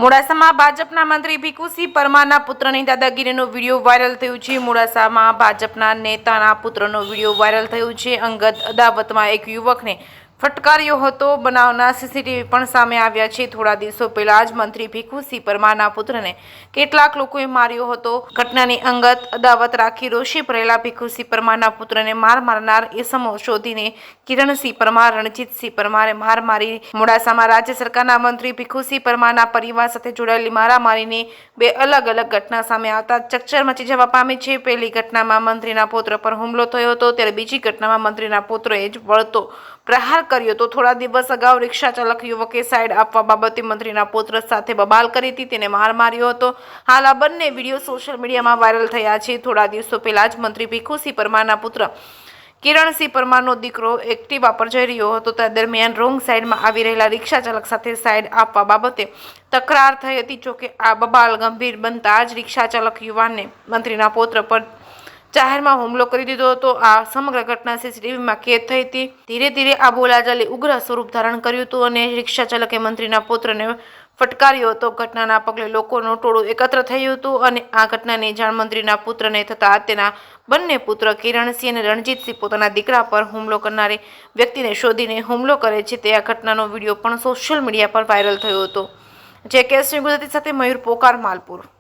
મોડાસામાં ભાજપના મંત્રી ભીખુસિંહ પરમારના પુત્રની દાદાગીરીનો વિડીયો વાયરલ થયો છે। મોડાસામાં ભાજપના નેતાના પુત્રનો વિડીયો વાયરલ થયો છે। અંગત અદાવતમાં એક યુવકને ફટકાર્યો હતો। બનાવના સીસીટીવી પણ સામે આવ્યા છે। થોડા દિવસો પહેલા જ મંત્રી ભીખુસિંહ પરમારના પુત્રને કેટલાક લોકોએ માર્યો હતો। ઘટનાની અંગત અદાવત રાખી રોષે ભરેલા ભીખુસિંહ પરમારના પુત્રને માર મારનાર ઇસમો શોધીને કિરણસિંહ પરમાર, રણજીતસિંહ પરમારે માર મારી। મોડાસામાં રાજ્ય સરકારના મંત્રી ભીખુસિંહ પરમારના પરિવાર સાથે જોડાયેલી મારામારીની બે અલગ અલગ ઘટના સામે આવતા ચકચાર મચી જવા પામી છે। પહેલી ઘટનામાં મંત્રીના પુત્ર પર હુમલો થયો હતો, ત્યારે બીજી ઘટનામાં મંત્રીના પુત્રએ જ વળતો પ્રહાર કર્યો હતો। થોડા દિવસ અગાઉ રિક્ષા ચાલક યુવકે સાઈડ આપવા બાબતે મંત્રીના પુત્ર સાથે બબાલ કરી હતી, તેને માર માર્યો હતો। હાલ આ બંને વિડીયો સોશિયલ મીડિયામાં વાયરલ થયા છે। થોડા દિવસો પહેલા જ મંત્રી ભીખુસિંહ પરમારના પુત્ર કિરણસિંહ પરમારનો દીકરો એક્ટિવા પર જઈ રહ્યો હતો, તે દરમિયાન રોંગ સાઈડમાં આવી રહેલા રિક્ષા ચાલક સાથે સાઈડ આપવા બાબતે તકરાર થઈ હતી। જોકે આ બબાલ ગંભીર બનતા જ રિક્ષા ચાલક યુવાનને મંત્રીના પુત્ર પર જાહેરમાં હુમલો કરી દીધો હતો। આ સમગ્ર ઘટના સીસીટીવીમાં કેદ થઈ હતી। ધીરે ધીરે આ બોલાચાલી ઉગ્ર સ્વરૂપ ધારણ કર્યું હતું અને રિક્ષા ચાલકે મંત્રીના પુત્રને ફટકાર્યો હતો। ઘટનાના પગલે લોકોનું ટોળું એકત્ર થયું હતું અને આ ઘટનાની જાણ મંત્રીના પુત્રને થતા તેના બંને પુત્ર કિરણસિંહ અને રણજીતસિંહ પોતાના દીકરા પર હુમલો કરનારી વ્યક્તિને શોધીને હુમલો કરે છે। તે આ ઘટનાનો વિડીયો પણ સોશિયલ મીડિયા પર વાયરલ થયો હતો। જે કેસની ગુજરાતી સાથે મયુર પોકાર, માલપુર।